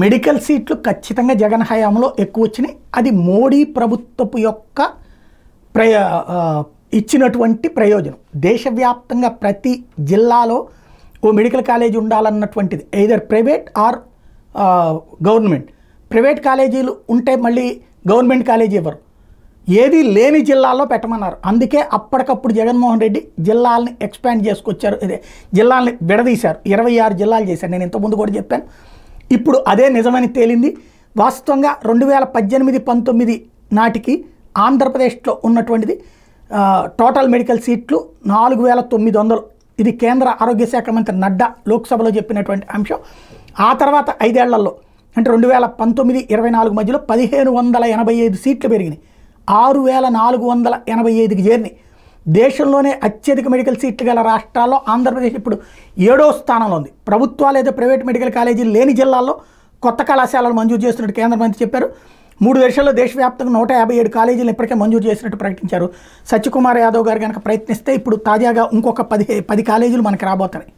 Medical సీట్లు ఖచ్చితంగా జగన్ హయాంలో ఎక్కువ వచ్చినాయి. అది మోడీ ప్రభుత్వపు యొక్క ఇచ్చినటువంటి ప్రయోజనం. దేశవ్యాప్తంగా ప్రతి జిల్లాలో ఓ మెడికల్ కాలేజీ ఉండాలన్నటువంటిది, either private or government. Private కాలేజీలు ఉంటే మళ్ళీ గవర్నమెంట్ కాలేజీ ఇవ్వరు, ఏది లేని జిల్లాల్లో పెట్టమన్నారు. అందుకే అప్పటికప్పుడు జగన్మోహన్ రెడ్డి జిల్లాలని ఎక్స్పాండ్ చేసుకొచ్చారు, ఇదే జిల్లాలని విడదీశారు, 26 జిల్లాలు చేశారు. నేను ఇంతకుముందు కూడా చెప్పాను. ఇప్పుడు అదే నిజమని తేలింది. వాస్తవంగా 2018-19 నాటికి ఆంధ్రప్రదేశ్లో ఉన్నటువంటిది టోటల్ మెడికల్ సీట్లు 4900. ఇది కేంద్ర ఆరోగ్య శాఖ మంత్రి నడ్డా లోక్సభలో చెప్పినటువంటి అంశం. ఆ తర్వాత 5 ఏళ్లలో అంటే 2019-24 మధ్యలో 1585 సీట్లు పెరిగినాయి, 6485కి చేరినాయి. దేశంలోనే అత్యధిక మెడికల్ సీట్లు గల రాష్ట్రాల్లో ఆంధ్రప్రదేశ్ ఇప్పుడు 7వ స్థానంలో ఉంది. ప్రభుత్వాలు లేదా ప్రైవేట్ మెడికల్ కాలేజీలు లేని జిల్లాల్లో కొత్త కళాశాలలు మంజూరు చేస్తున్నట్టు కేంద్ర మంత్రి చెప్పారు. 3 దశల్లో దేశవ్యాప్తంగా 157 కాలేజీలు ఇప్పటికే మంజూరు చేసినట్టు ప్రకటించారు. సత్యకుమార్ యాదవ్ గారు కనుక ప్రయత్నిస్తే ఇప్పుడు తాజాగా ఇంకొక 10 కాలేజీలు మనకి రాబోతున్నాయి.